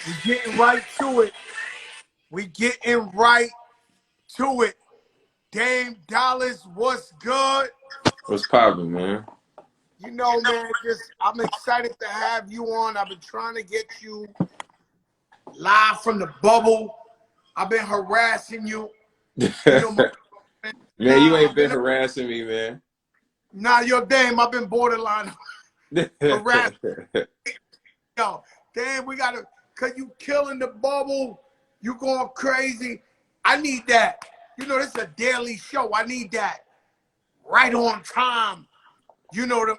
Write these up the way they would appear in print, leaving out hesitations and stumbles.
We getting right to it. We getting right to it. Dame Dallas, what's good? What's poppin', man? You know, man, I'm excited to have you on. I've been trying to get you live from the bubble. I've been harassing you. You know, Man, you ain't been harassing me, man. Nah, yo, Dame, I've been borderline harassing. Yo, Dame, we gotta, cause you killing the bubble. You going crazy. I need that. You know, this is a daily show. I need that. Right on time. You know,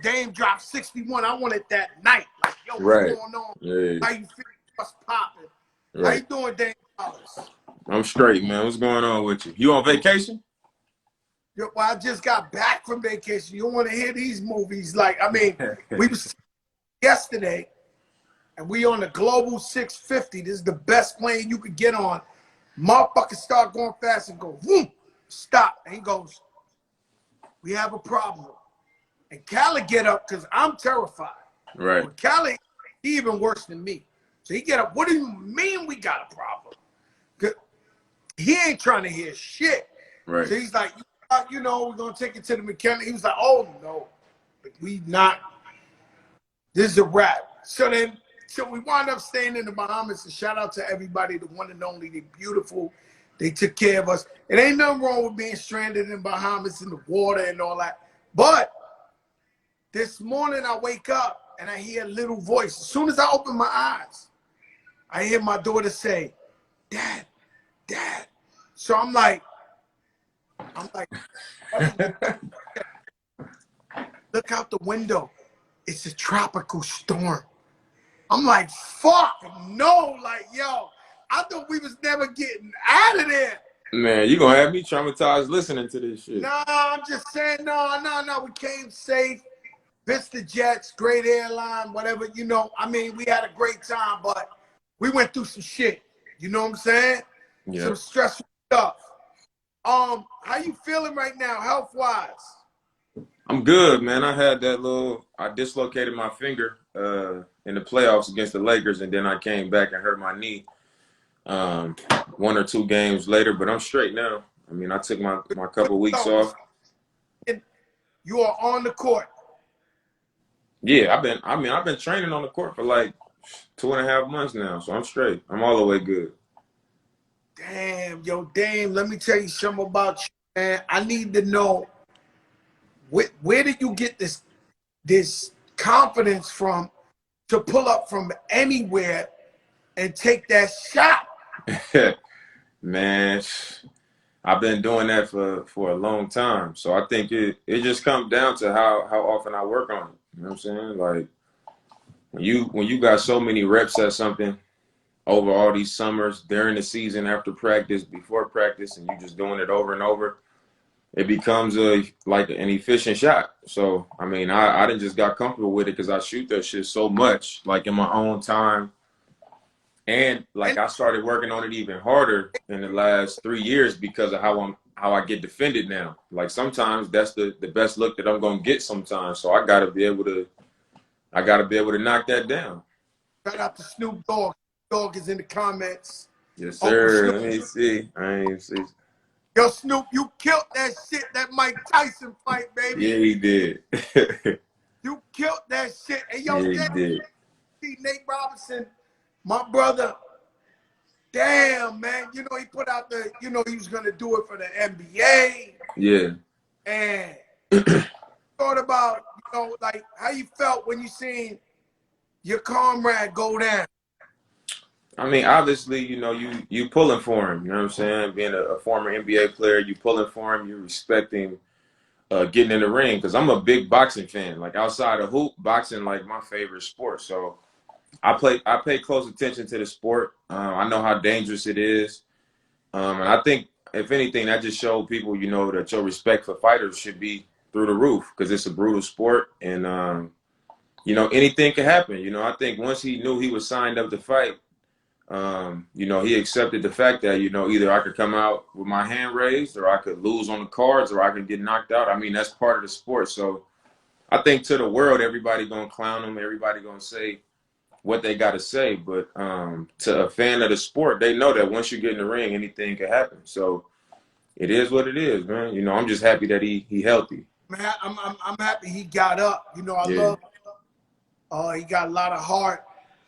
Dame dropped 61. I want it that night. Like, yo, what's Right. going on? Yeah. How you feel? What's popping? Right. How you doing, Dame Dallas? I'm straight, man. What's going on with you? You on vacation? Yo, well, I just got back from vacation. You want to hear these movies? Like, I mean, we was yesterday, and we on the Global 650. This is the best plane you could get on. Motherfuckers start going fast and go, whoom, stop. And he goes, we have a problem. And Callie get up because I'm terrified. Right. But Callie, he even worse than me. So he get up, what do you mean we got a problem? He ain't trying to hear shit. Right. So he's like, you know, we're going to take it to the mechanic. He was like, oh, no, we not. This is a wrap. So we wound up staying in the Bahamas. And shout out to everybody, the one and only, they beautiful. They took care of us. It ain't nothing wrong with being stranded in Bahamas in the water and all that. But this morning I wake up and I hear a little voice. As soon as I open my eyes, I hear my daughter say, Dad, Dad. So I'm like, look out the window. It's a tropical storm. I'm like, fuck, no. Like, yo, I thought we was never getting out of there. Man, you gonna have me traumatized listening to this shit. Nah, I'm just saying, no. We came safe. Vista Jets, great airline, whatever, you know. I mean, we had a great time, but we went through some shit. You know what I'm saying? Yeah. Some stressful stuff. How you feeling right now, health-wise? I'm good, man. I dislocated my finger in the playoffs against the Lakers, and then I came back and hurt my knee 1 or 2 games later, but I'm straight now. I mean, I took my couple weeks off. You are on the court. Yeah, I've been training on the court for like 2.5 months now, so I'm straight. I'm all the way good. Damn, yo, Dame, let me tell you something about you, man. I need to know, where did you get this confidence from to pull up from anywhere and take that shot? Man, I've been doing that for a long time. So I think it just comes down to how often I work on it. You know what I'm saying? Like when you got so many reps at something over all these summers, during the season, after practice, before practice, and you just doing it over and over, it becomes like an efficient shot. So I mean, I didn't just got comfortable with it because I shoot that shit so much, like in my own time. And like I started working on it even harder in the last 3 years because of how I get defended now. Like sometimes that's the best look that I'm gonna get sometimes. So I gotta be able to knock that down. Shout out to Snoop Dogg. Dogg is in the comments. Yes, sir. Let me see. I ain't see. Yo, Snoop, you killed that shit, that Mike Tyson fight, baby. Yeah, he did. You killed that shit. And yo, yeah, he did. Nate Robinson, my brother, damn, man. You know, he put out he was going to do it for the NBA. Yeah. And thought about, like how you felt when you seen your comrade go down. I mean, obviously, you pulling for him. You know what I'm saying? Being a former NBA player, you pulling for him. You respecting getting in the ring because I'm a big boxing fan. Like outside of hoop, boxing like my favorite sport. So I pay close attention to the sport. I know how dangerous it is, and I think if anything, that just showed people, that your respect for fighters should be through the roof because it's a brutal sport, and anything can happen. I think once he knew he was signed up to fight, he accepted the fact that either I could come out with my hand raised, or I could lose on the cards, or I could get knocked out. I mean, that's part of the sport. So I think to the world, everybody gonna clown him. Everybody gonna say what they got to say. But to a fan of the sport, they know that once you get in the ring, anything can happen. So it is what it is, man. You know, I'm just happy that he healthy. Man, I'm happy he got up. You know, I Yeah. love. He got a lot of heart.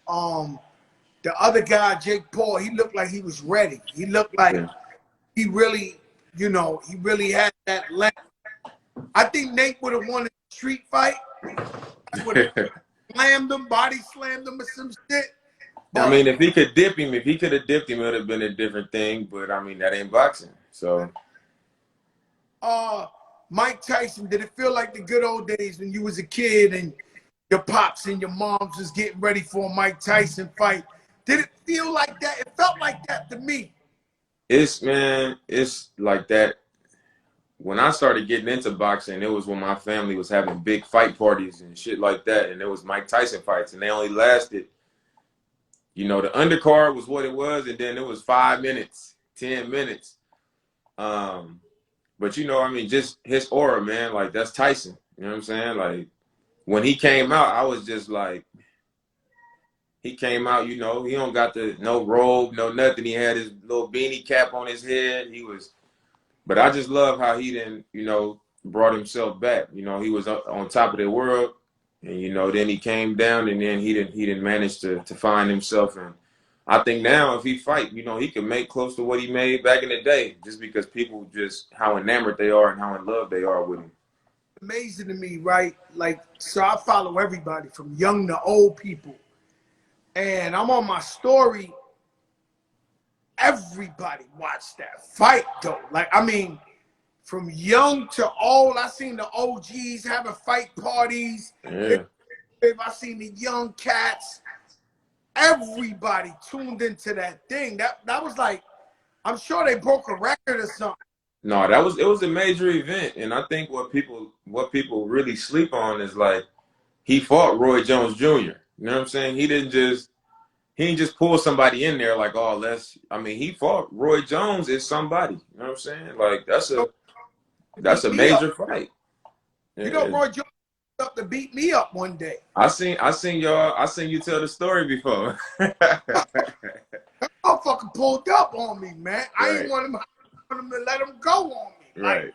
The other guy, Jake Paul, he looked like he was ready. He looked like Yeah. he really, you know, he really had that length. I think Nate would have won a street fight. Would have slammed him, body slammed him or some shit. I But mean, if he could dip him, if he could have dipped him, it would have been a different thing. But I mean, that ain't boxing. So Mike Tyson, did it feel like the good old days when you was a kid and your pops and your moms was getting ready for a Mike Tyson fight? Did it feel like that? It felt like that to me. it's like that. When I started getting into boxing, it was when my family was having big fight parties and shit like that, and it was Mike Tyson fights, and they only lasted. You know, the undercard was what it was, and then it was 5 minutes, 10 minutes. But you know, I mean, just his aura, man, like that's Tyson. You know what I'm saying? Like when he came out, I was just like, he came out, you know, he don't got the no robe, no nothing. He had his little beanie cap on his head. But I just love how he didn't, you know, brought himself back. You know, he was on top of the world, and you know, then he came down, and then he didn't manage to find himself. And I think now if he fight, you know, he can make close to what he made back in the day, just because people just how enamored they are and how in love they are with him. Amazing to me, right? Like, so I follow everybody from young to old people. And I'm on my story. Everybody watched that fight, though. Like, I mean, from young to old, I seen the OGs having fight parties. Yeah. I seen the young cats. Everybody tuned into that thing. That was like, I'm sure they broke a record or something. No, it was a major event, and I think what people really sleep on is like he fought Roy Jones Jr. You know what I'm saying? He didn't just pull somebody in there like, oh, I mean, he fought Roy Jones as somebody. You know what I'm saying? Like that's Beat a me up. major fight. You know, Yeah. Roy Jones up to beat me up one day. I seen you tell the story before. Motherfucker pulled up on me, man. I ain't Right, want him to let him go on me. Like, right.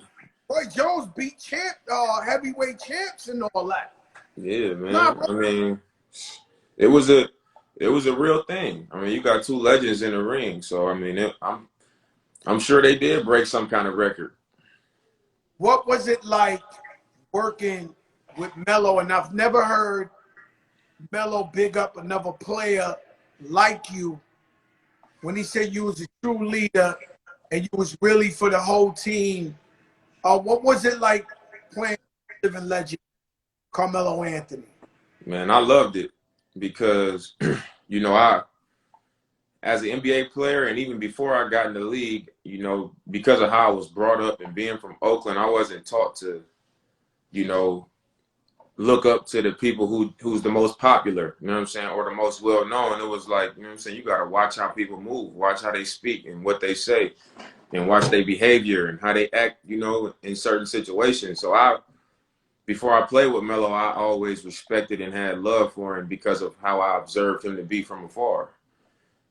Roy Jones beat heavyweight champs and all that. Yeah, Nah, man. bro. I mean, it was a it was a real thing. I mean, you got two legends in the ring, so I mean, I'm sure they did break some kind of record. What was it like working with Melo? And I've never heard Melo big up another player like you when he said you was a true leader and you was really for the whole team. What was it like playing with living legend Carmelo Anthony? Man, I loved it because, you know, I as an NBA player and even before I got in the league, you know, because of how I was brought up and being from Oakland, I wasn't taught to, you know, look up to the people who's the most popular, you know what I'm saying, or the most well known. It was like, you know what I'm saying, you gotta watch how people move, watch how they speak and what they say, and watch their behavior and how they act, you know, in certain situations. So before I played with Melo, I always respected and had love for him because of how I observed him to be from afar.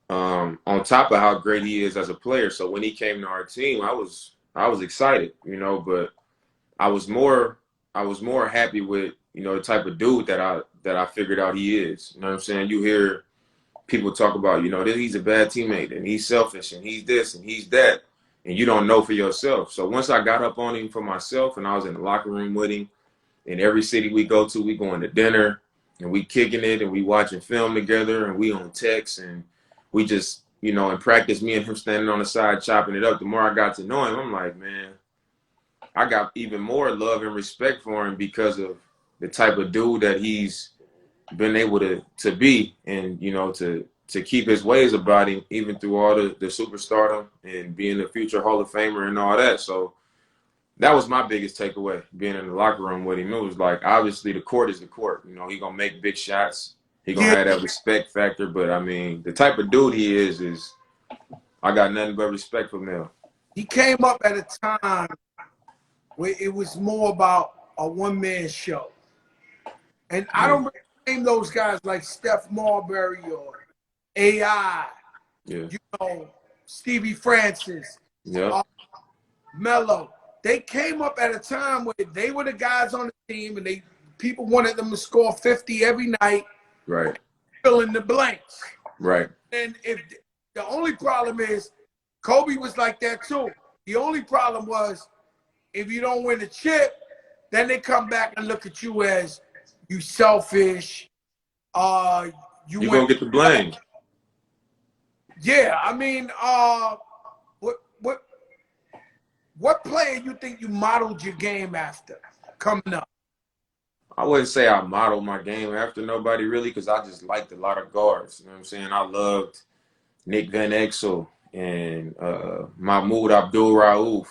On top of how great he is as a player. So when he came to our team, I was excited, you know, but I was more I was more happy with, you know, the type of dude that I figured out he is. You know what I'm saying? You hear people talk about, you know, that he's a bad teammate and he's selfish and he's this and he's that, and you don't know for yourself. So once I got up on him for myself and I was in the locker room with him, in every city we go to, we going to dinner and we kicking it and we watching film together and we on text and we just, you know, in practice, me and him standing on the side chopping it up. The more I got to know him, I'm like, man, I got even more love and respect for him because of the type of dude that he's been able to be, and you know, to keep his ways about him even through all the superstardom and being a future Hall of Famer and all that. So that was my biggest takeaway being in the locker room with him. It was like, obviously the court is the court. You know, he gonna make big shots. He gonna Yeah, have that respect factor. But I mean, the type of dude he is I got nothing but respect for Mel. he came up at a time where it was more about a one-man show. And I Yeah. don't really name those guys like Steph Marbury or AI, Yeah. you know, Stevie Francis, Yeah. Melo. They came up at a time where they were the guys on the team, and people wanted them to score 50 every night, Right. fill in the blanks. Right. And if the only problem is, Kobe was like that too. The only problem was, if you don't win a chip, then they come back and look at you as you selfish. You You're gonna went. get the blame. Yeah, I mean, what player you think you modeled your game after coming up? I wouldn't say I modeled my game after nobody really, because I just liked a lot of guards. You know what I'm saying? I loved Nick Van Exel and Mahmoud Abdul Rauf,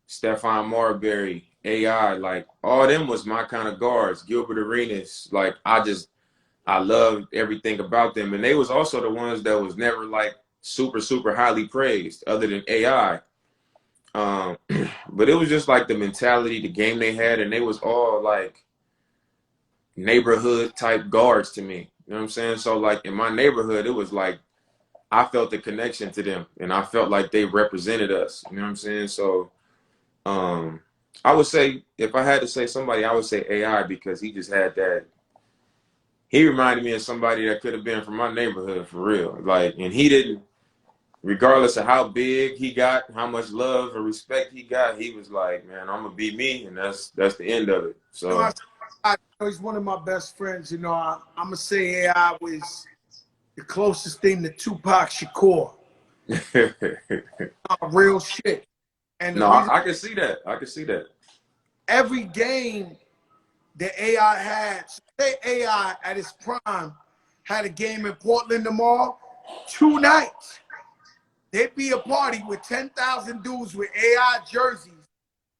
Stephon Marbury, AI. Like, all them was my kind of guards. Gilbert Arenas. Like, I loved everything about them. And they was also the ones that was never like super, super highly praised other than AI. But it was just like the mentality, the game they had, and they was all like neighborhood type guards to me. You know what I'm saying? So like in my neighborhood, it was like I felt the connection to them, and I felt like they represented us. You know what I'm saying? So I would say, if I had to say somebody, I would say AI, because he just had that. He reminded me of somebody that could have been from my neighborhood for real. Like, and he didn't, regardless of how big he got, how much love or respect he got, he was like, man, I'm gonna be me, and that's the end of it. You know, So he's one of my best friends. You know, I'm gonna say AI was the closest thing to Tupac Shakur. Real shit. And the no, reason, I can see that. I can see that. every game that AI had, say AI at its prime had a game in Portland tomorrow, 2 nights. There'd be a party with 10,000 dudes with AI jerseys,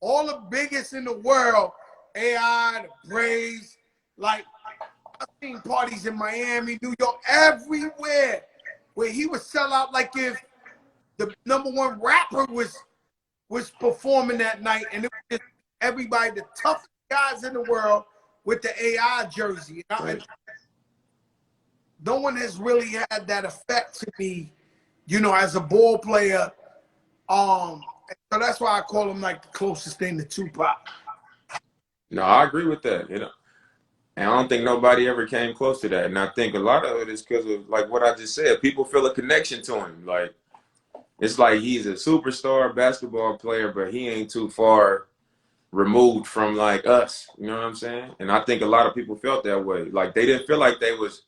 all the biggest in the world. AI, the Braves, like, I've seen parties in Miami, New York, everywhere, where he would sell out like if the #1 rapper was performing that night, and it was just everybody, the toughest guys in the world, with the AI jersey. Right. No one has really had that effect to me, you know, as a ball player. So that's why I call him like the closest thing to Tupac. No, I agree with that. You know, and I don't think nobody ever came close to that. And I think a lot of it is because of like what I just said. People feel a connection to him. Like, it's like he's a superstar basketball player, but he ain't too far removed from like us. You know what I'm saying? And I think a lot of people felt that way. Like, they didn't feel like they was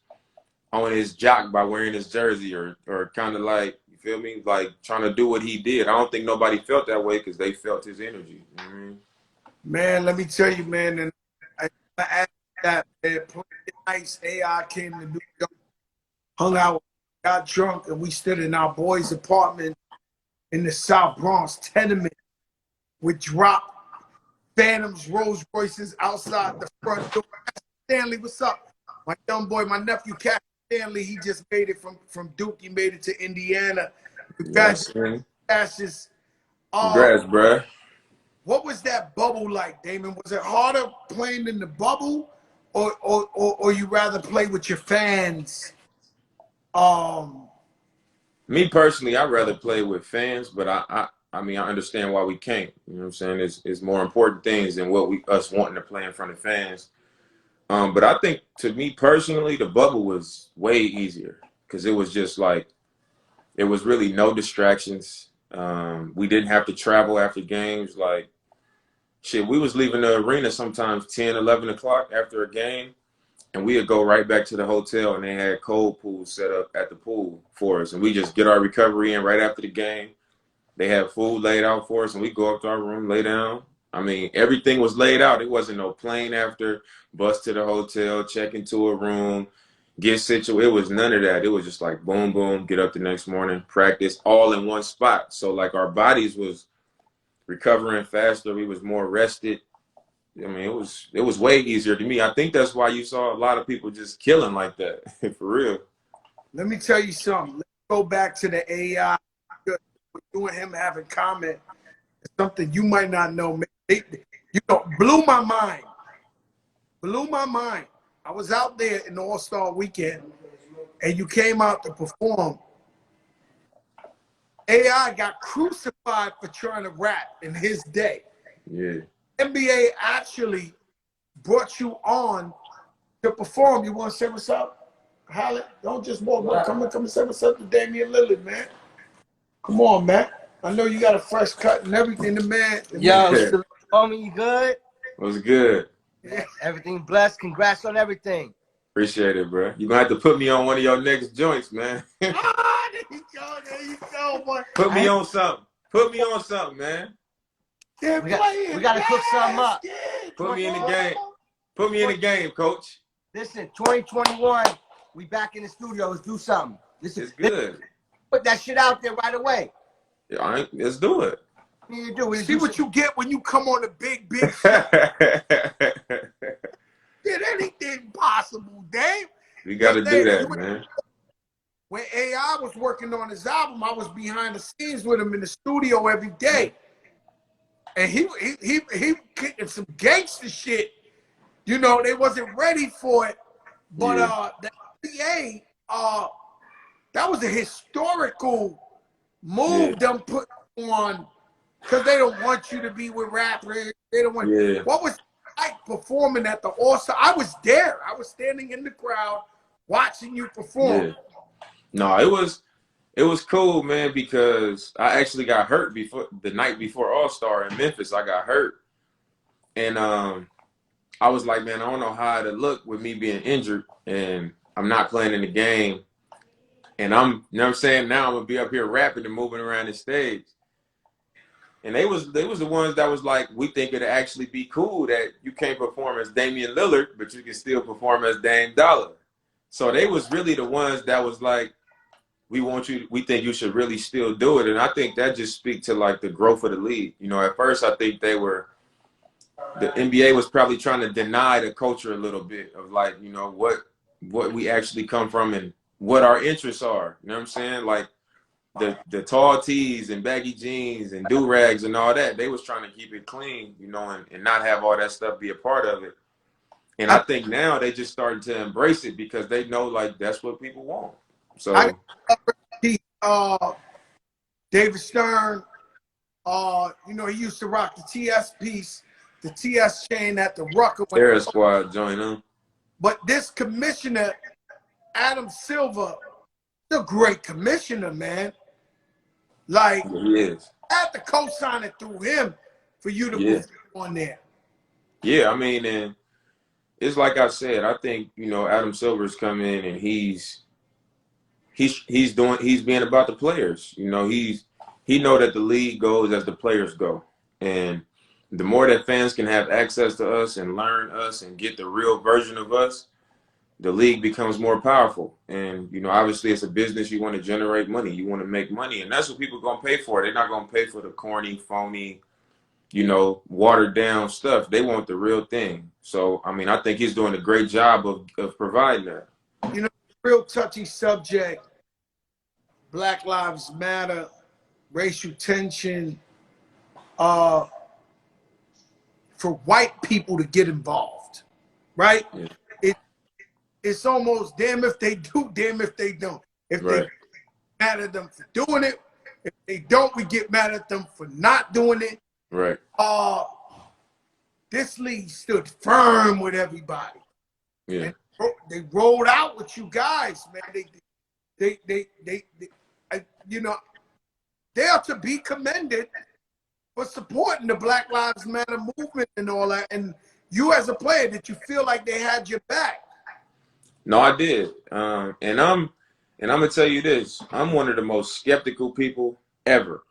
on his jock by wearing his jersey, or kind of like, you feel me, like trying to do what he did. I don't think nobody felt that way because they felt his energy. You know what I mean? Man, let me tell you, man, and I asked that, man, nice AI came to New York, hung out, got drunk, and we stood in our boy's apartment in the South Bronx tenement with drop Phantoms, Rolls Royces outside the front door. Stanley, what's up? My young boy, my nephew, Cat Stanley, he just made it from Duke. He made it to Indiana. Yes, Congratulations, man. Cassius. Congrats, bruh. What was that bubble like, Damon? Was it harder playing in the bubble, or you rather play with your fans? Me personally, I'd rather play with fans, but I mean, I understand why we can't. You know what I'm saying? It's more important things than what us wanting to play in front of fans. But I think, to me personally, the bubble was way easier because it was just like, it was really no distractions. We didn't have to travel after games. Like, shit, we was leaving the arena sometimes 10, 11 o'clock after a game, and we'd go right back to the hotel, and they had cold pools set up at the pool for us, and we just get our recovery in right after the game. They had food laid out for us, and we go up to our room, lay down. I mean, everything was laid out. It wasn't no plane after, bus to the hotel, check into a room, get situated. It was none of that. It was just like boom, boom, get up the next morning, practice, all in one spot. So like, our bodies was recovering faster. We was more rested. I mean, it was way easier to me. I think that's why you saw a lot of people just killing like that, for real. Let me tell you something. Let's go back to the AI. You and him having comment. Something you might not know. You know, blew my mind. Blew my mind. I was out there in the All-Star weekend, and you came out to perform. AI got crucified for trying to rap in his day. Yeah. NBA actually brought you on to perform. You want to say what's up? Holla. Don't just walk by. Come and say what's up to Damian Lillard, man. Come on, man. I know you got a fresh cut and everything. The man. Yo, homie, you good? What's good? Yeah. Everything blessed. Congrats on everything. Appreciate it, bro. You're gonna have to put me on one of your next joints, man. There you go, boy. Put me on something. Put me on something, man. We gotta cook something up. Put me in the game. Put me in the game, coach. Listen, 2021, we back in the studio. Let's do something. It's good. Put that shit out there right away. Yeah, all right, let's do it. See what you get when you come on the big show. Did anything possible, Dave? We got to do that, man. When AI was working on his album, I was behind the scenes with him in the studio every day. And he kicking some gangster shit. You know, they wasn't ready for it. But the NBA, that was a historical move them put on, because they don't want you to be with rappers. They don't want what was like performing at the All-Star. I was there. I was standing in the crowd watching you perform. Yeah. No, it was cool, man, because I actually got hurt the night before All-Star in Memphis. I got hurt. And I was like, man, I don't know how to look with me being injured and I'm not playing in the game. And you know what I'm saying? Now I'm gonna be up here rapping and moving around the stage. And they was the ones that was like, we think it'd actually be cool that you can't perform as Damian Lillard, but you can still perform as Dame Dollar. So they was really the ones that was like, we think you should really still do it. And I think that just speaks to like the growth of the league. You know, at first I think the NBA was probably trying to deny the culture a little bit of like, you know, what we actually come from and what our interests are. You know what I'm saying? Like the tall tees and baggy jeans and do-rags and all that, they was trying to keep it clean, you know, and not have all that stuff be a part of it. And I think now they just starting to embrace it because they know like that's what people want. So David Stern, you know, he used to rock the TS piece, the TS chain at the Rucker. Terror Squad join them. But this commissioner, Adam Silver, the great commissioner, man. Like, he is. I had to co-sign it through him for you to move on there. Yeah, I mean, and it's like I said, I think, you know, Adam Silver's come in and he's being about the players. You know, he know that the league goes as the players go. And the more that fans can have access to us and learn us and get the real version of us, the league becomes more powerful. And, you know, obviously it's a business. You want to generate money. You want to make money. And that's what people are going to pay for. They're not going to pay for the corny, phony, you know, watered down stuff. They want the real thing. So, I mean, I think he's doing a great job of providing that. You know, real touchy subject, Black Lives Matter, racial tension, for white people to get involved, right? Yeah. It's almost damn if they do, damn if they don't. If they get mad at them for doing it, if they don't, we get mad at them for not doing it. Right. This league stood firm with everybody. Yeah. And they rolled out with you guys, man. They you know, they are to be commended for supporting the Black Lives Matter movement and all that. And you as a player, did you feel like they had your back? No, I did. And I'm gonna tell you this. I'm one of the most skeptical people ever.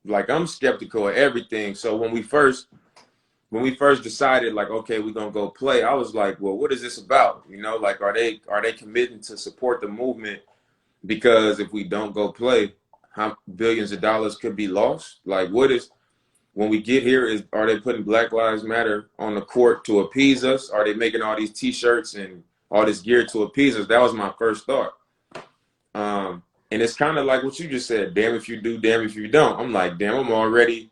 Like, I'm skeptical of everything. So when we first decided, like, okay, we're gonna go play, I was like, well, what is this about? You know, like, are they committing to support the movement? Because if we don't go play, how billions of dollars could be lost? Like, when we get here, are they putting Black Lives Matter on the court to appease us? Are they making all these T-shirts and all this gear to appease us? That was my first thought. And it's kind of like what you just said, damn if you do, damn if you don't. I'm like, damn, I'm already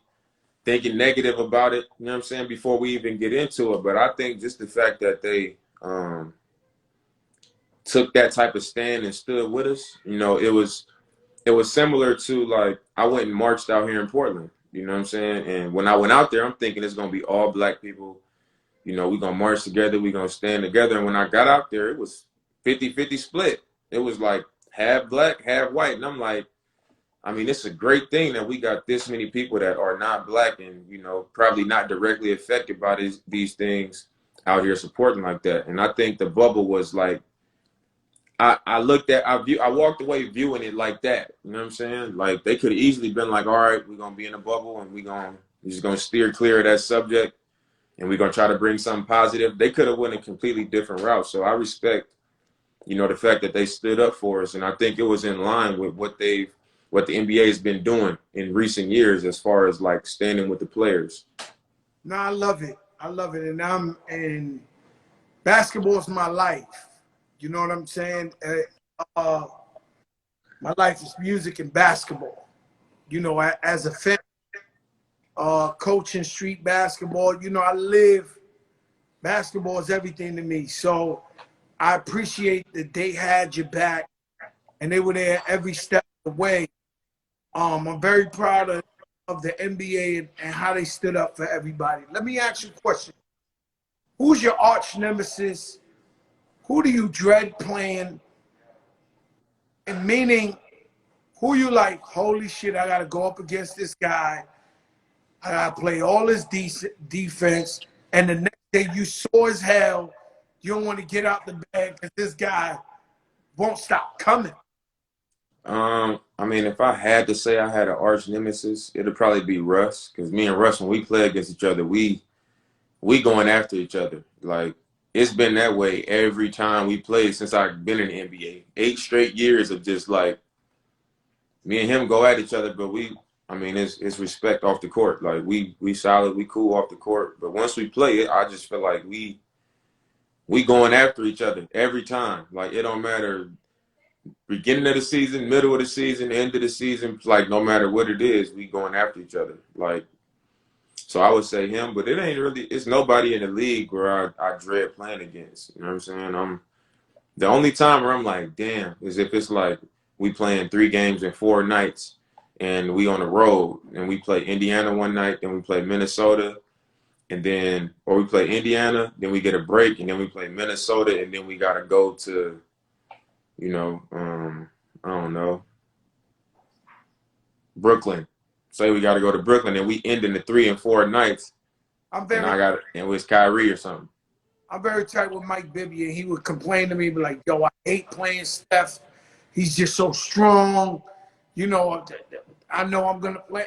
thinking negative about it, you know what I'm saying, before we even get into it. But I think just the fact that they took that type of stand and stood with us. You know, it was similar to like I went and marched out here in Portland. You know what I'm saying? And when I went out there, I'm thinking it's gonna be all black people. You know, we're gonna march together, we're gonna stand together. And when I got out there, it was 50-50 split. It was like half black, half white. And I'm like, I mean, it's a great thing that we got this many people that are not black and, you know, probably not directly affected by these things out here supporting like that. And I think the bubble was like, I walked away viewing it like that. You know what I'm saying? Like they could have easily been like, all right, we're gonna be in a bubble and we're just gonna steer clear of that subject and we're gonna try to bring something positive. They could have went a completely different route. So I respect, you know, the fact that they stood up for us, and I think it was in line with what the NBA has been doing in recent years as far as like standing with the players. No, I love it. I love it. And basketball is my life. You know what I'm saying? My life is music and basketball. You know, as a fan, coaching street basketball, you know, I live, basketball is everything to me. So I appreciate that they had your back and they were there every step of the way. I'm very proud of the NBA and how they stood up for everybody. Let me ask you a question. Who's your arch nemesis? Who do you dread playing? And meaning, who you like, holy shit, I got to go up against this guy. I got to play all his defense. And the next day you sore as hell. You don't want to get out the bed because this guy won't stop coming. I mean, if I had to say I had an arch nemesis, it'd probably be Russ. Because me and Russ, when we play against each other, we going after each other. Like, it's been that way every time we played since I've been in the NBA. 8 straight years of just like me and him go at each other, but I mean, it's respect off the court. Like we solid, we cool off the court. But once we play it, I just feel like we going after each other every time. Like it don't matter beginning of the season, middle of the season, end of the season. Like no matter what it is, we going after each other. Like. So I would say him, but it's nobody in the league where I dread playing against. You know what I'm saying? The only time where I'm like, damn, is if it's like we playing 3 games in 4 nights and we on the road and we play Indiana one night, then we play Minnesota, or we play Indiana, then we get a break, and then we play Minnesota, and then we got to go to, you know, I don't know, Brooklyn. Say we got to go to Brooklyn, and we end in the 3 and 4 nights. And it was Kyrie or something. I'm very tight with Mike Bibby, and he would complain to me, be like, yo, I hate playing Steph. He's just so strong. You know, I know I'm going to play.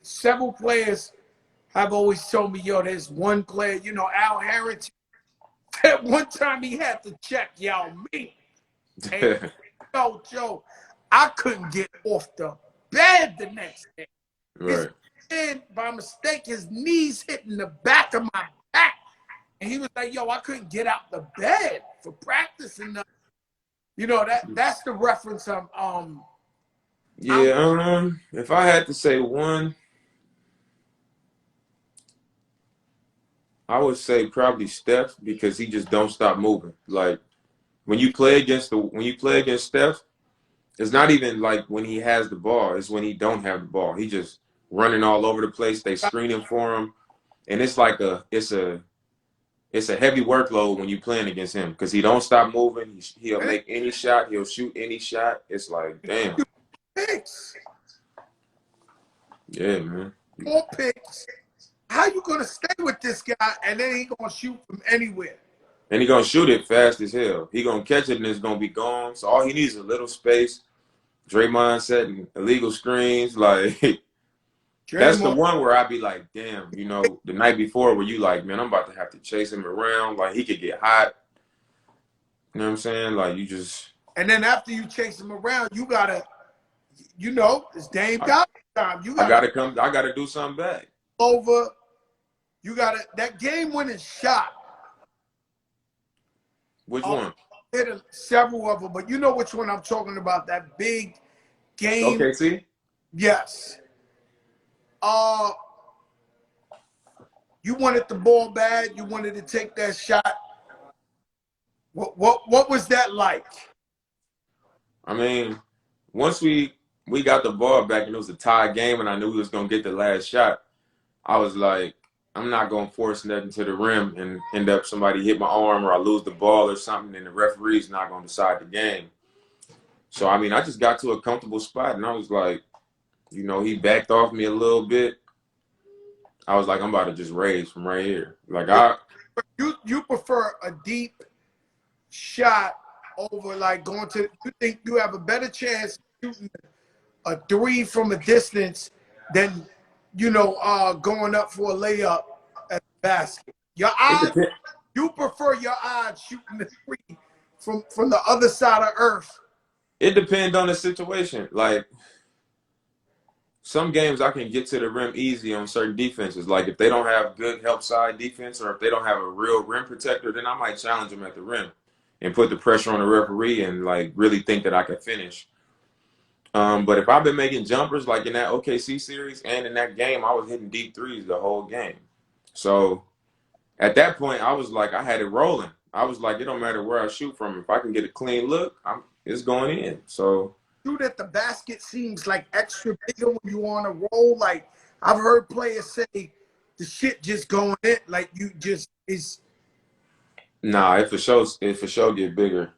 Several players have always told me, yo, there's one player, you know, Al Harrington. At one time he had to check Yao Ming. And, yo, Joe, I couldn't get off the bed the next day. Right. And by mistake, his knees hitting the back of my back. And he was like, yo, I couldn't get out the bed for practicing. You know, that's the reference of if I had to say one, I would say probably Steph, because he just don't stop moving. Like when you play against Steph, it's not even like when he has the ball, it's when he don't have the ball. He just running all over the place. They screening for him. And it's like it's a heavy workload when you're playing against him because he don't stop moving. He'll make any shot. He'll shoot any shot. It's like, damn. picks. Yeah, man. 4 picks. How you going to stay with this guy and then he going to shoot from anywhere? And he going to shoot it fast as hell. He going to catch it and it's going to be gone. So all he needs is a little space. Draymond setting illegal screens. Like, that's the one where I'd be like, damn, you know, the night before where you like, man, I'm about to have to chase him around. Like, he could get hot. You know what I'm saying? Like, you just. And then after you chase him around, you got to, you know, it's Dame Dollar time. I got to do something back. Over. You got to, that game-winning shot. Which one? Hit several of them, but you know which one I'm talking about, that big game. Okay, see? Yes. You wanted the ball bad. You wanted to take that shot. What was that like? I mean, once we got the ball back and it was a tie game and I knew we was gonna get the last shot, I was like, I'm not gonna force nothing to the rim and end up somebody hit my arm or I lose the ball or something and the referee's not gonna decide the game. So I mean, I just got to a comfortable spot and I was like, you know, he backed off me a little bit. I was like, I'm about to just raise from right here. Like You prefer a deep shot over like going to? You think you have a better chance shooting a three from a distance than going up for a layup at the basket? Your it odds. depends. You prefer your odds shooting the three from the other side of Earth. It depends on the situation. Like some games I can get to the rim easy on certain defenses. Like if they don't have good help side defense or if they don't have a real rim protector, then I might challenge them at the rim and put the pressure on the referee and like really think that I can finish. But if I've been making jumpers like in that OKC series and in that game, I was hitting deep threes the whole game. So at that point, I was like, I had it rolling. I was like, it don't matter where I shoot from. If I can get a clean look, it's going in. So Shoot at the basket seems like extra bigger when you on a roll. Like I've heard players say the shit just going in. Like you just is. nah, it for sure get bigger.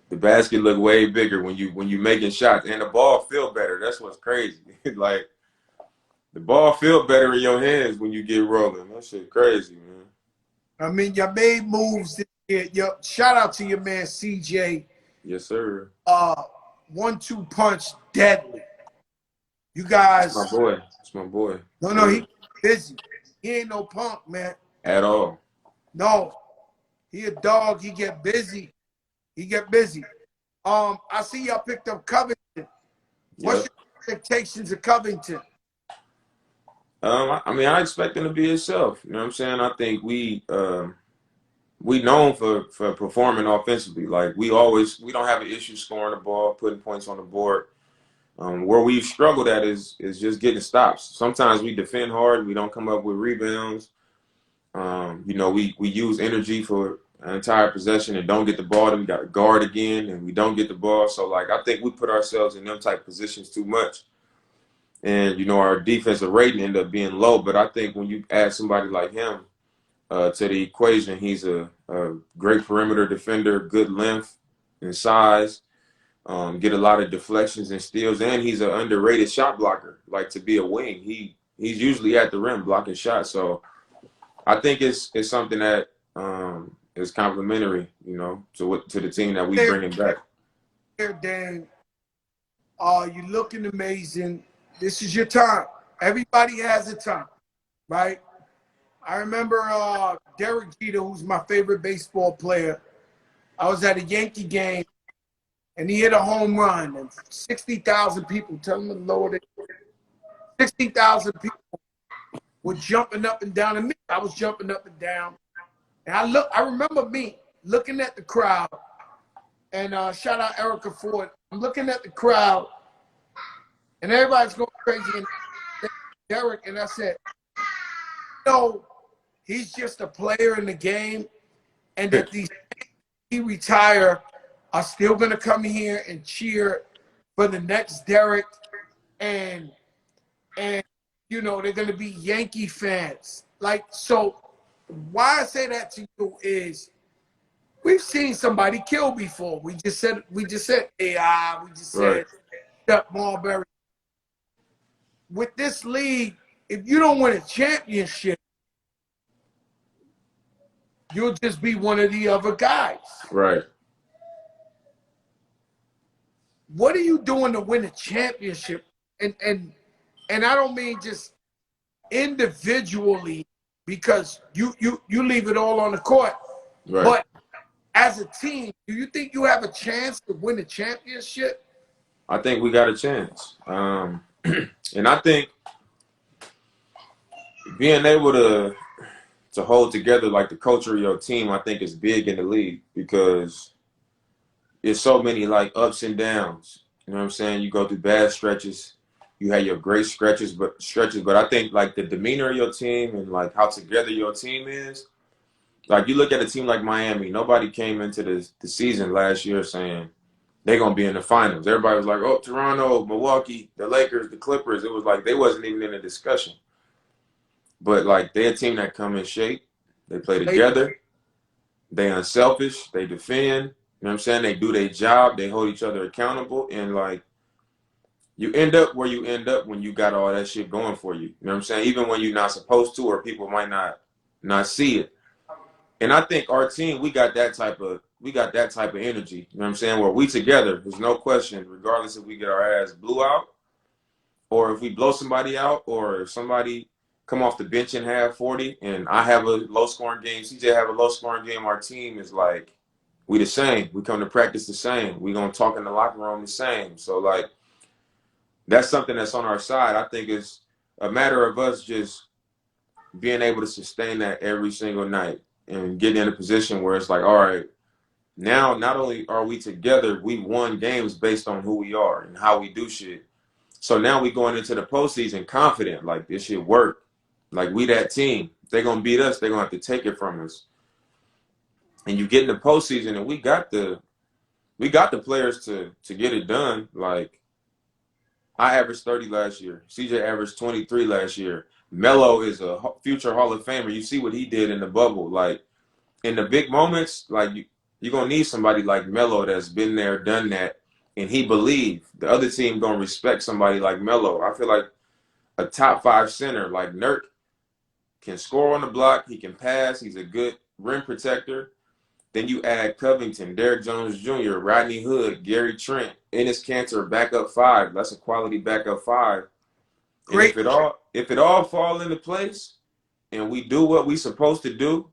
The basket look way bigger when you making shots and the ball feel better. That's what's crazy. Like the ball feel better in your hands when you get rolling. That shit crazy, man. I mean, you made moves this year. Shout out to your man CJ. Yes, sir. 1-2 punch deadly. You guys. That's my boy. That's my boy. No, he busy. He ain't no punk, man. At all. No, he a dog. He get busy. I see y'all picked up Covington. What's your expectations of Covington? I mean, I expect him to be himself. You know what I'm saying? I think we known for performing offensively. Like we don't have an issue scoring the ball, putting points on the board. Where we've struggled at is just getting stops. Sometimes we defend hard, we don't come up with rebounds. We use energy for an entire possession and don't get the ball, then we got to guard again and we don't get the ball. So like I think we put ourselves in them type of positions too much. And our defensive rating ended up being low. But I think when you add somebody like him to the equation, he's a great perimeter defender, good length and size, get a lot of deflections and steals, and he's an underrated shot blocker. Like to be a wing, he's usually at the rim blocking shots. So I think it's something that is complementary, to the team that we bringing back. Here, Dan, you're looking amazing. This is your time. Everybody has a time, right? I remember Derek Jeter, who's my favorite baseball player. I was at a Yankee game, and he hit a home run, and 60,000 people, tell him to lower it. 60,000 people were jumping up and down, and me, I was jumping up and down. And I remember me looking at the crowd, and shout out Erica Ford. I'm looking at the crowd, and everybody's going crazy, and Derek, and I said, he's just a player in the game, and that these he retire are still going to come here and cheer for the next Derek, and they're going to be Yankee fans. Like, so why I say that to you is we've seen somebody kill before. We just said AI, we just said Chuck Marbury. With this league, if you don't win a championship, you'll just be one of the other guys. Right. What are you doing to win a championship? And I don't mean just individually, because you leave it all on the court. Right. But as a team, do you think you have a chance to win a championship? I think we got a chance. And I think being able to hold together like the culture of your team, I think is big in the league because there's so many like ups and downs. You know what I'm saying? You go through bad stretches, you have your great stretches, but I think like the demeanor of your team and like how together your team is Like you look at a team like Miami, nobody came into the season last year saying they're gonna be in the finals. Everybody was like, oh, Toronto, Milwaukee, the Lakers, the Clippers. It was like they wasn't even in the discussion. But like they're a team that come in shape, they play together, they unselfish, they defend, you know what I'm saying? They do their job, they hold each other accountable, and like you end up where you end up when you got all that shit going for you. You know what I'm saying? Even when you're not supposed to, or people might not see it. And I think our team, we got that type of energy. You know what I'm saying? Where we together, there's no question, regardless if we get our ass blew out, or if we blow somebody out, or if somebody come off the bench and have 40, and I have a low scoring game, CJ have a low scoring game. Our team is like, we the same. We come to practice the same. We gonna talk in the locker room the same. So like, that's something that's on our side. I think it's a matter of us just being able to sustain that every single night and getting in a position where it's like, all right, now not only are we together, we won games based on who we are and how we do shit. So now we going into the postseason confident, like this shit work. Like we that team. If they're gonna beat us, they're gonna have to take it from us. And you get in the postseason and we got the players to get it done. Like I averaged 30 last year. CJ averaged 23 last year. Melo is a future Hall of Famer. You see what he did in the bubble. Like in the big moments, like you're gonna need somebody like Melo that's been there, done that, and he believed. The other team gonna respect somebody like Melo. I feel like a top 5 center like Nurk can score on the block, he can pass, he's a good rim protector. Then you add Covington, Derrick Jones Jr., Rodney Hood, Gary Trent, Enes Kanter, backup 5. That's a quality backup 5. And Great. if it all fall into place and we do what we supposed to do,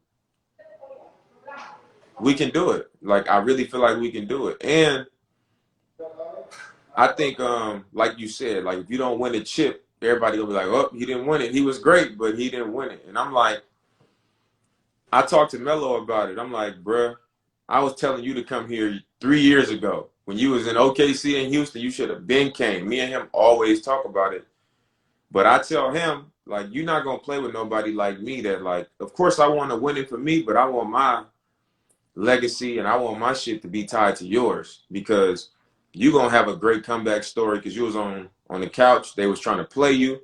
we can do it. Like I really feel like we can do it. And I think like you said, like if you don't win a chip, everybody will be like, oh, he didn't win it. He was great, but he didn't win it. And I'm like, I talked to Melo about it. I'm like, bruh, I was telling you to come here 3 years ago. When you was in OKC in Houston, you should have been came. Me and him always talk about it. But I tell him, like, you're not going to play with nobody like me that, like, of course I want to win it for me, but I want my legacy and I want my shit to be tied to yours because you're going to have a great comeback story because you was on the couch. They was trying to play you.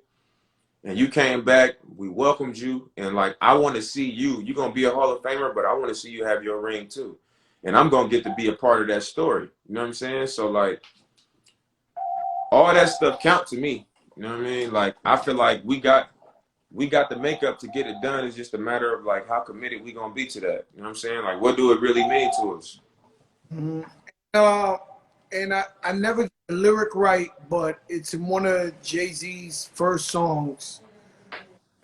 And you came back, we welcomed you, and like I want to see you. You're gonna be a Hall of Famer, but I want to see you have your ring too. And I'm gonna get to be a part of that story. You know what I'm saying? So like all that stuff count to me. You know what I mean? Like I feel like we got the makeup to get it done. It's just a matter of like how committed we gonna be to that. You know what I'm saying? Like what do it really mean to us? Mm-hmm. And I never get the lyric right, but it's in one of Jay-Z's first songs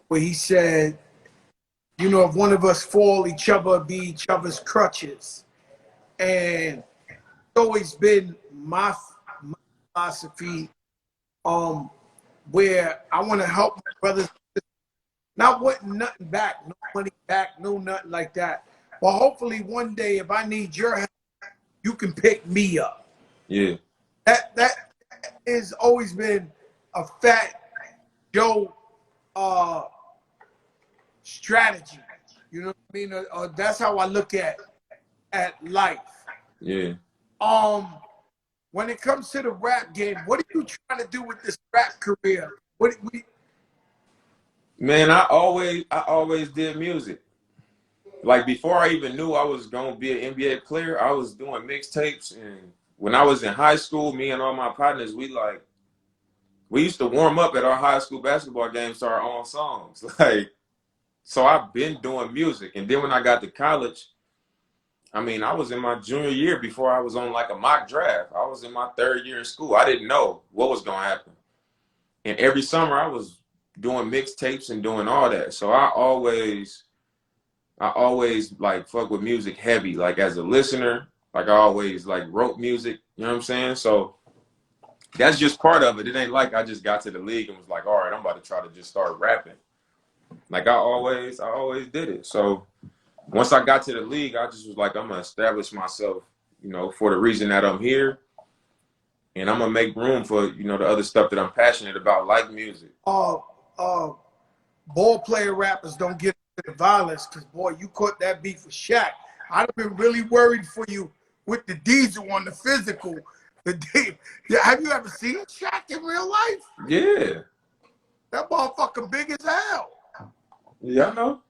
where he said, you know, if one of us fall, each other be each other's crutches. And it's always been my philosophy where I want to help my brothers, not wanting nothing back, no money back, no nothing like that. But hopefully one day if I need your help, you can pick me up. Yeah. That has always been a Fat Joe strategy. You know what I mean? That's how I look at life. Yeah. When it comes to the rap game, what are you trying to do with this rap career? Man, I always did music. Like before I even knew I was gonna be an NBA player, I was doing mixtapes. And when I was in high school, me and all my partners, we used to warm up at our high school basketball games to our own songs. Like, so I've been doing music. And then when I got to college, I mean, I was in my junior year before I was on like a mock draft. I was in my 3rd year in school. I didn't know what was gonna happen. And every summer I was doing mixtapes and doing all that. So I always like fuck with music heavy, like as a listener, like I always like wrote music, you know what I'm saying? So that's just part of it. It ain't like I just got to the league and was like, all right, I'm about to try to just start rapping. Like I always did it. So once I got to the league, I just was like, I'm gonna establish myself, you know, for the reason that I'm here. And I'm gonna make room for, you know, the other stuff that I'm passionate about, like music. Ball player rappers don't get the violence, because boy, you caught that beat for Shaq. I'd have been really worried for you with the diesel on the physical. Yeah, have you ever seen Shaq in real life? Yeah. That motherfucker big as hell. Yeah, I know.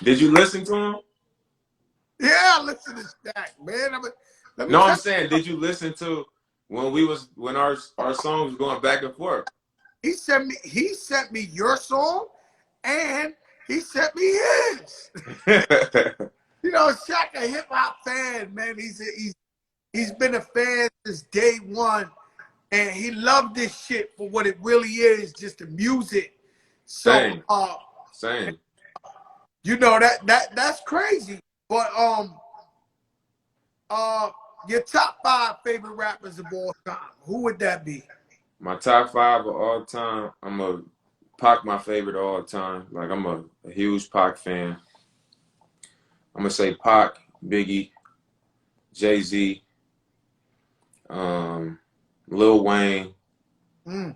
Did you listen to him? Yeah, listen to Shaq, man. Let me No, tell I'm you, saying, did you listen to when our songs was going back and forth? he sent me your song, and he sent me his. You know, Shaq a hip hop fan, man. He's been a fan since day one, and he loved this shit for what it really is, just the music. So, Same. Same. you know that's crazy. But your top 5 favorite rappers of all time, who would that be? My top 5 of all time, I'm a Pac, my favorite of all time. Like, I'm a huge Pac fan. I'm gonna say Pac, Biggie, Jay-Z, Lil Wayne, Mm.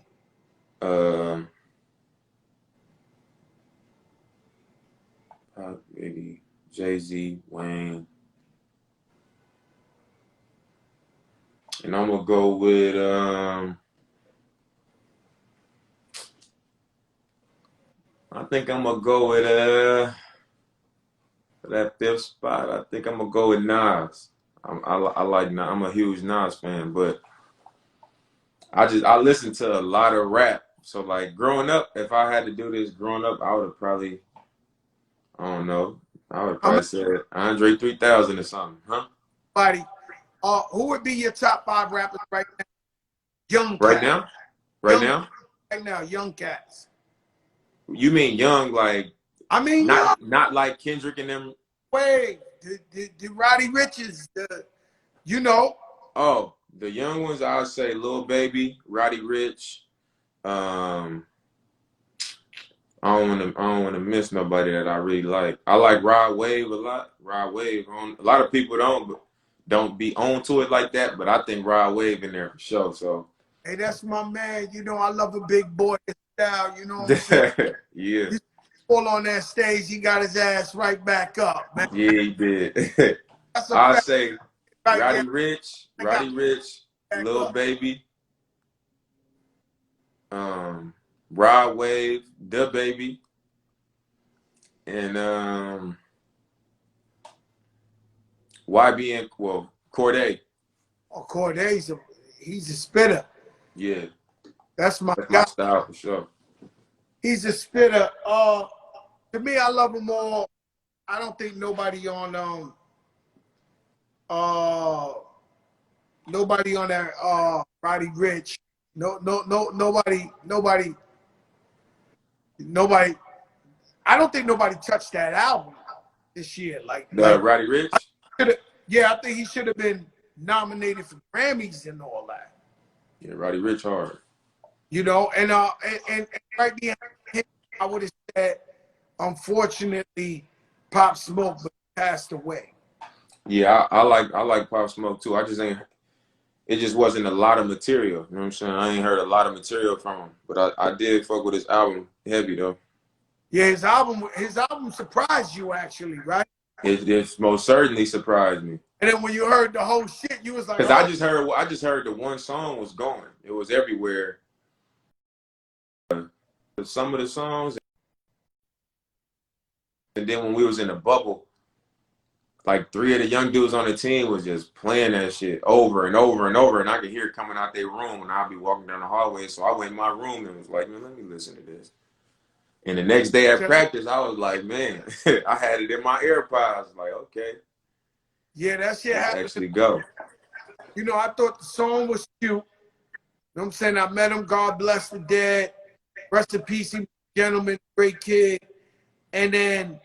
Pac, Biggie, Jay-Z, Wayne, and I'm gonna go with I think I'm gonna go with for that 5th spot. I think I'm gonna go with Nas. I like Nas. I'm a huge Nas fan, but I listen to a lot of rap. So like growing up, if I had to do this growing up, I would have probably, I don't know, I would I'm probably say Andre 3000 or something, huh? Somebody, who would be your top 5 rappers right now? Young Right cat, now, right young now. right now, young cats. You mean young, like I mean, young. not like Kendrick and them? Wait, the Roddy Riches, you know, Oh, the young ones, I'll say Lil Baby, Roddy Rich. I don't want to miss nobody that I really like. I like Rod Wave a lot. Rod Wave, a lot of people don't be on to it like that, but I think Rod Wave in there for sure. So hey, that's my man. You know, I love a big boy style. You know what I'm saying? yeah, You fall on that stage, he got his ass right back up, man. yeah, he did. That's a I fact say right there. I got Roddy Rich, back Lil up. Baby, um, Rod Wave, the Baby, and YB and Corday. Oh, Corday's he's a spitter. Yeah, That's my that's my guy. style for sure. He's a spitter. To me, I love them all. I don't think nobody on uh nobody on that Roddy Rich. Nobody. I don't think nobody touched that album this year. The Roddy Rich. Yeah, I think he should have been nominated for Grammys and all that. Yeah, Roddy Rich hard. You know, and right behind him, I would have said, unfortunately, Pop Smoke but passed away. Yeah, I like Pop Smoke too. I just ain't. It just wasn't a lot of material. You know what I'm saying? I ain't heard a lot of material from him, but I did fuck with his album heavy though. Yeah, his album surprised you actually, right? It most certainly surprised me And then when you heard the whole shit, you was like, because oh, I just heard the one song was going. It was everywhere. Some of the songs, and then when we was in the bubble, like 3 of the young dudes on the team was just playing that shit over and over and over, and I could hear it coming out their room, and I'd be walking down the hallway. So I went in my room and was like, man, let me listen to this. And the next day at practice, I was like, man, I had it in my AirPods. Like, okay, yeah, that shit let's happened. actually go. You know, I thought the song was cute. You know what I'm saying? I met him. God bless the dead. Rest in peace, he was a gentleman, great kid. And then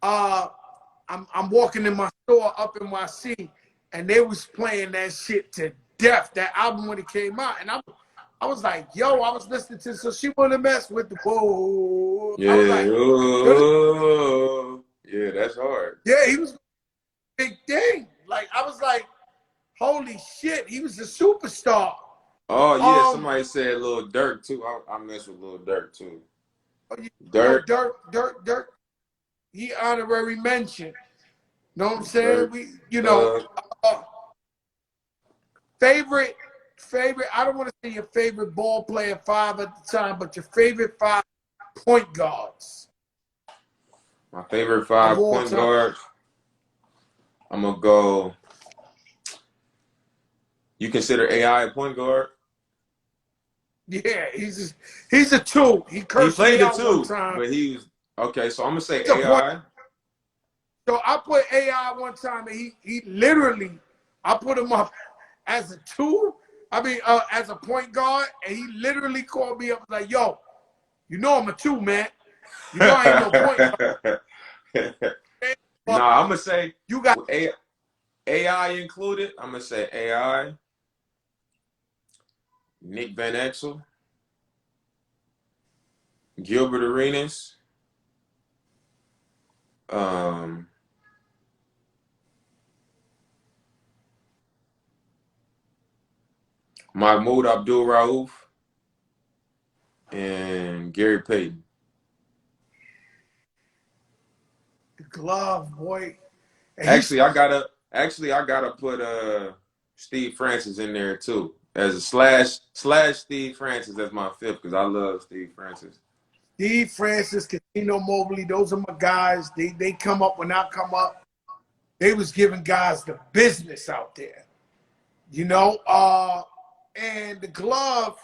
I'm walking in my store up in my seat, and they was playing that shit to death. That album when it came out, and I was like, yo, I was listening to. So she wanna mess with the whoa. I was like, Yeah, yo, oh, yeah, that's hard. yeah, he was a big thing. Like I was like, holy shit, he was a superstar. Oh yeah, somebody said Lil Durk too. I mess with Lil Durk too. Oh, you know, Dirk. Dirk. He honorary mention. Know what I'm saying? Dirk. We, uh, favorite. I don't want to say your favorite ball player 5 at the time, but your favorite 5 point guards My favorite of 5 all point time. guards. I'm gonna go. You consider AI a point guard? Yeah, he's a 2. He He cursed played me the out one 2, time. but he was okay. So I'm gonna say He's a point. AI. So I put AI one time, and he literally, I put him up as a 2. I mean, as a point guard, and he literally called me up like, "Yo, you know I'm a 2, man. You know I ain't no point guard." No, But I'm gonna say you got AI included. I'm gonna say AI, Nick Van Exel, Gilbert Arenas, um, Mahmoud Abdul Rauf, and Gary Payton. the glove, boy. And Actually, I gotta put Steve Francis in there too as a slash Steve Francis as my 5th because I love Steve Francis. Steve Francis, Casino Mobley, those are my guys. They come up when I come up. They was giving guys the business out there. And the glove,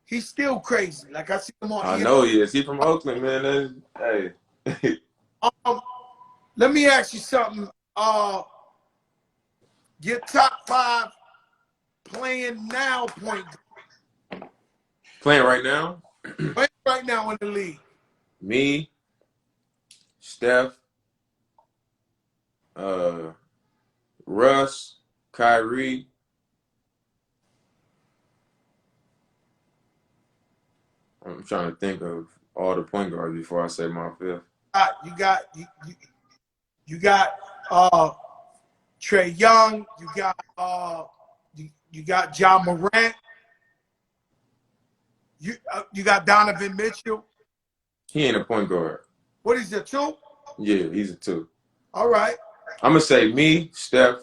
he's still crazy. Like I see him on I ESPN. know he is. He from Oakland, man. Hey. Um, let me ask you something. Your top 5 playing now point Playing right now? playing right now in the league. Me, Steph, Russ, Kyrie. I'm trying to think of all the point guards before I say my 5th. You got Trey Young. You got John Morant. You got Donovan Mitchell. He ain't a point guard. What is it, 2? Yeah, he's a 2. All right. I'm gonna say me, Steph,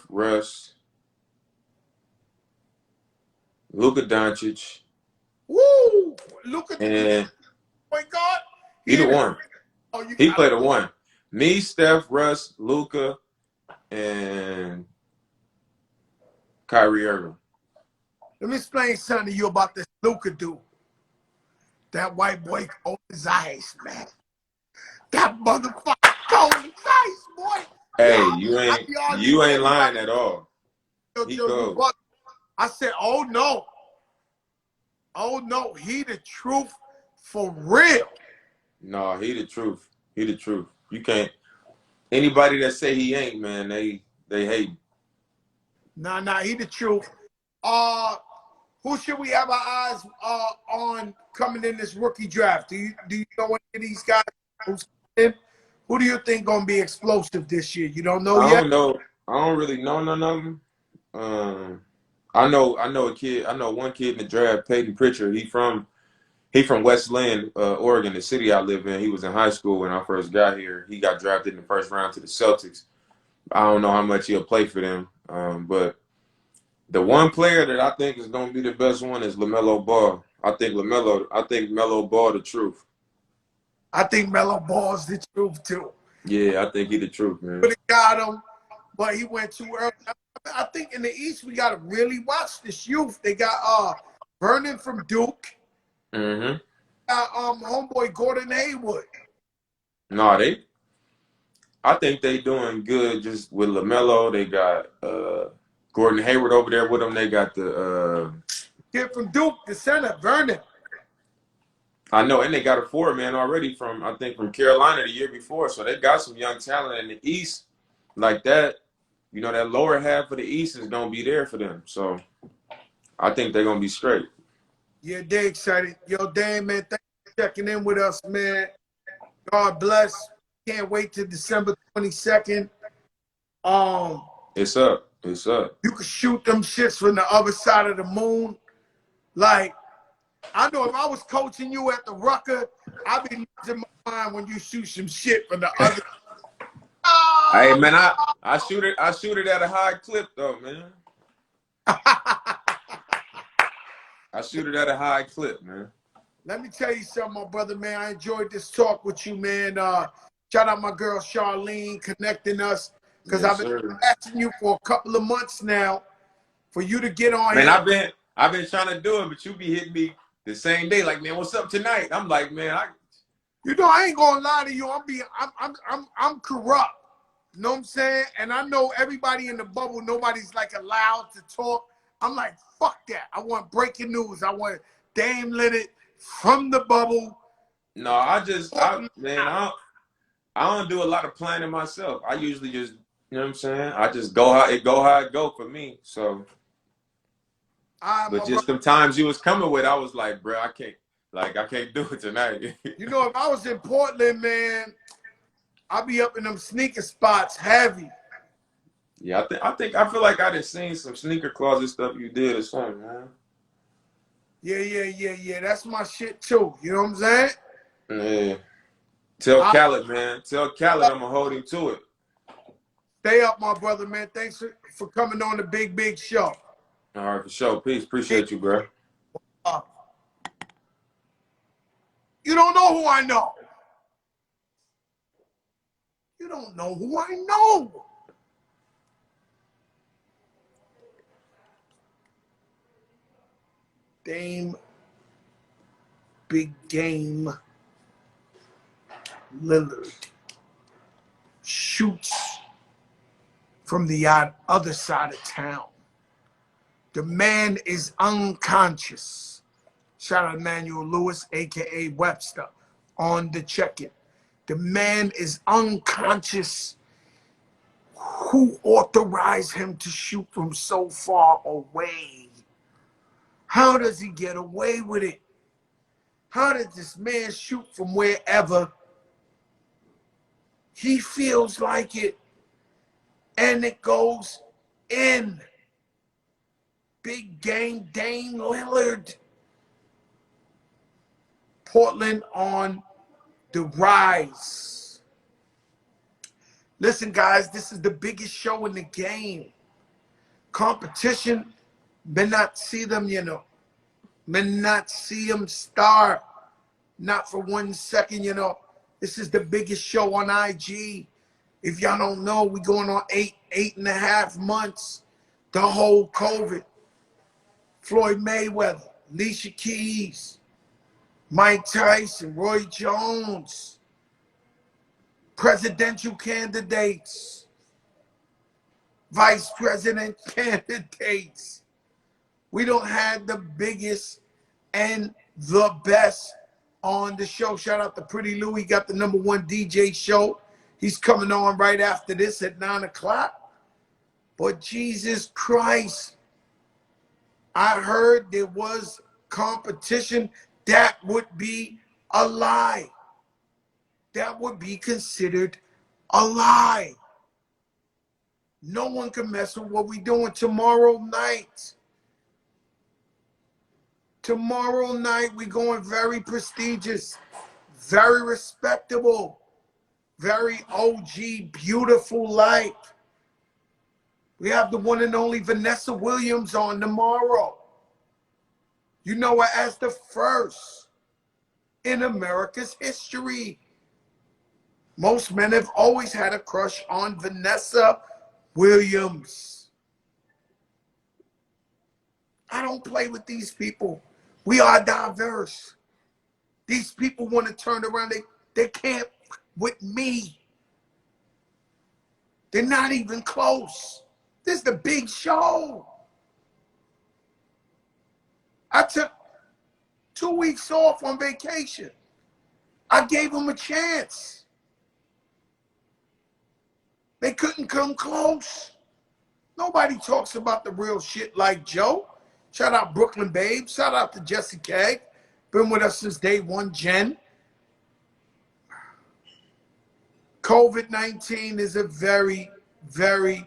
Russ, Luka Doncic, Woo! Look at the and point guard. either one. Oh, you He got played a 1. Me, Steph, Russ, Luka, and Kyrie Irving. Let me explain something to you about this Luka dude. That white boy on his eyes, man. That motherfucker cold his eyes, boy. Hey, Yeah, I be arguing you with ain't lying everybody. at all. He cold. I said, oh no. Oh no, he the truth for real. No, he the truth. He the truth. You can't. Anybody that say he ain't, man, they hate. Nah, he the truth. Who should we have our eyes on coming in this rookie draft? Do you know any of these guys who's in? Who do you think gonna be explosive this year? You don't know I yet? don't know. I don't really know none of them. I know a kid. I know one kid in the draft, Peyton Pritchard. He from West Lynn, Oregon, the city I live in. He was in high school when I first got here. He got drafted in the first round to the Celtics. I don't know how much he'll play for them, but the one player that I think is going to be the best one is LaMelo Ball. I think Melo Ball the truth. I think Melo Ball's the truth too. Yeah, I think he the truth, man. Could have got him, but he went too early. I think in the East we gotta really watch this youth. They got Vernon from Duke. Mm-hmm. Got homeboy Gordon Hayward. No, I think they doing good just with LaMelo. They got Gordon Hayward over there with them. They got the Kid from Duke, the center, Vernon. I know, and they got a 4-man already from Carolina the year before. So they got some young talent in the East like that. You know, that lower half of the East is gonna be there for them. So I think they're gonna be straight. Yeah, they excited. Yo, Dan, man, thanks for checking in with us, man. God bless. Can't wait till December 22nd. It's up. It's up. You can shoot them shits from the other side of the moon. Like, I know if I was coaching you at the Rucker, I'd be losing my mind when you shoot some shit from the other. Hey man, I shoot it at a high clip though, man. I shoot it at a high clip, man. Let me tell you something, my brother, man. I enjoyed this talk with you, man. Shout out my girl Charlene connecting us, because Yes, I've been sir. asking you for a couple of months now for you to get on Man, here. I've been trying to do it, but you be hitting me the same day, like, man, what's up tonight? I'm like, man, You know, I ain't gonna lie to you. I'm corrupt. You know what I'm saying? And I know everybody in the bubble, nobody's like allowed to talk. I'm like, fuck that. I want breaking news. I want Dame Lillard from the bubble. no, man, I don't do a lot of planning myself. I usually just, you know what I'm saying? I just go how it go for me. So, but just some times you was coming with, I was like, bro, I can't do it tonight. You know, if I was in Portland, man, I'd be up in them sneaker spots heavy. Yeah, I feel like I done seen some sneaker closet stuff you did or something, man. Yeah. That's my shit too. You know what I'm saying? Yeah. Tell Khaled, man. Tell Khaled I'm gonna hold him to it. Stay up, my brother, man. Thanks for coming on the big show. All right, for sure. Peace. Appreciate you, bro. You don't know who I know. You don't know who I know. Dame Big Game Lillard shoots from the other side of town. The man is unconscious. Shout out Emmanuel Lewis, a.k.a. Webster, on the check-in. The man is unconscious. Who authorized him to shoot from so far away? How does he get away with it? How did this man shoot from wherever he feels like it, and it goes in? Big game Dame Lillard. Portland on the rise. Listen, guys, this is the biggest show in the game. Competition, may not see them, may not see them star, not for 1 second, This is the biggest show on IG. If y'all don't know, we going on eight and a half months. The whole COVID. Floyd Mayweather, Alicia Keys, Mike Tyson, Roy Jones, presidential candidates, vice president candidates. We don't have the biggest and the best on the show. Shout out to Pretty Lou. He got the #1 DJ show. He's coming on right after this at 9 o'clock. But Jesus Christ, I heard there was competition. That would be a lie. That would be considered a lie. No one can mess with what we're doing tomorrow night. Tomorrow night, we're going very prestigious, very respectable, very OG, beautiful light. We have the one and only Vanessa Williams on tomorrow. You know her as the first in America's history. Most men have always had a crush on Vanessa Williams. I don't play with these people. We are diverse. These people want to turn around. They can't with me. They're not even close. This is the big show. I took 2 weeks off on vacation. I gave them a chance. They couldn't come close. Nobody talks about the real shit like Joe. Shout out Brooklyn Babe. Shout out to Jesse Keg. Been with us since day one, Jen. COVID-19 is a very, very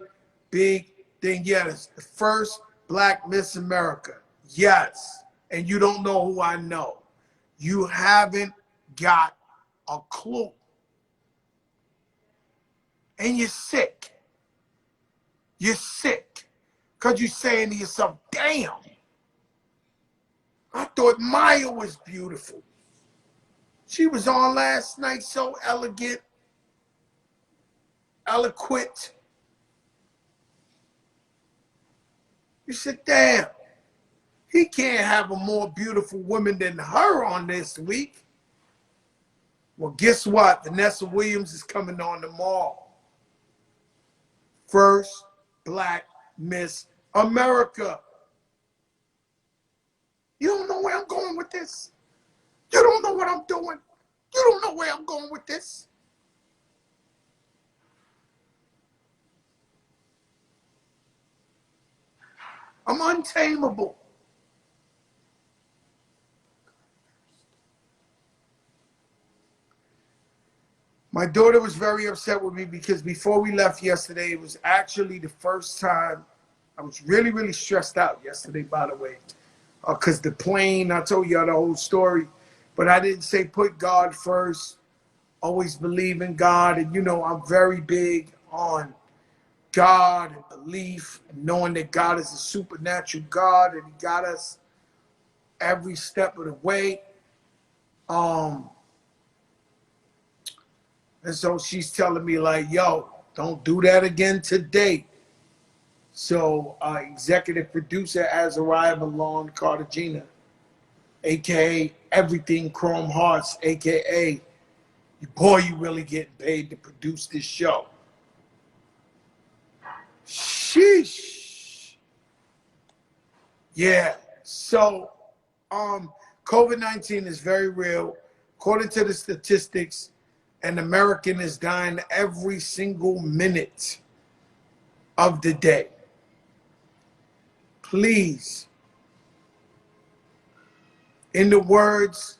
big thing. Yes, the first Black Miss America. Yes. and you don't know who I know. You haven't got a clue. And you're sick. You're sick. Because you're saying to yourself, damn, I thought Maya was beautiful. She was on last night, so elegant, eloquent. You said, damn, he can't have a more beautiful woman than her on this week. Well, guess what? Vanessa Williams is coming on tomorrow. First Black Miss America. You don't know where I'm going with this? You don't know what I'm doing? You don't know where I'm going with this? I'm untamable. My daughter was very upset with me because before we left yesterday, it was actually the first time. I was really, really stressed out yesterday, by the way, because the plane, I told y'all the whole story, but I didn't say put God first, always believe in God. And, you know, I'm very big on God and belief and knowing that God is a supernatural God and he got us every step of the way. And so she's telling me like, yo, don't do that again today. So executive producer Azariah Malone Cartagena, a.k.a. Everything Chrome Hearts, a.k.a. boy, you really getting paid to produce this show. Sheesh. Yeah, so COVID-19 is very real. According to the statistics, an American is dying every single minute of the day. Please, in the words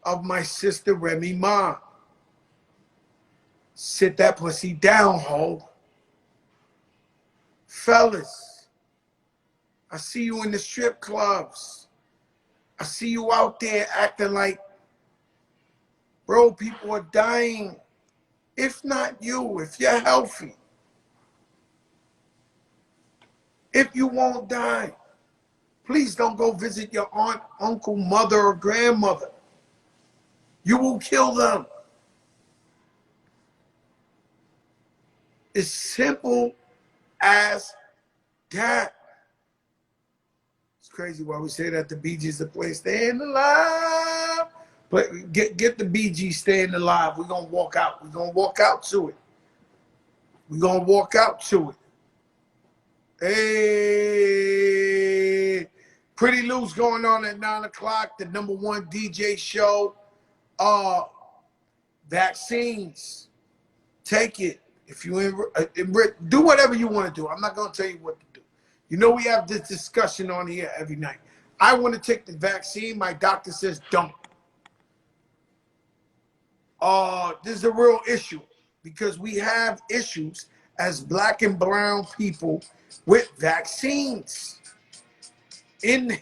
of my sister Remy Ma, sit that pussy down, ho. Fellas, I see you in the strip clubs. I see you out there acting like, bro, people are dying. If not you, if you're healthy, if you won't die, please don't go visit your aunt, uncle, mother, or grandmother. You will kill them. It's simple as that. It's crazy why we say that the Bee Gees are playing Staying Alive. But get the Bee Gees Staying Alive. We're going to walk out. We're going to walk out to it. We're going to walk out to it. Hey, Pretty Loose going on at 9 o'clock. The #1 DJ show. Vaccines. Take it. If you do whatever you want to do. I'm not going to tell you what to do. You know we have this discussion on here every night. I want to take the vaccine. My doctor says don't. This is a real issue because we have issues as black and brown people with vaccines. In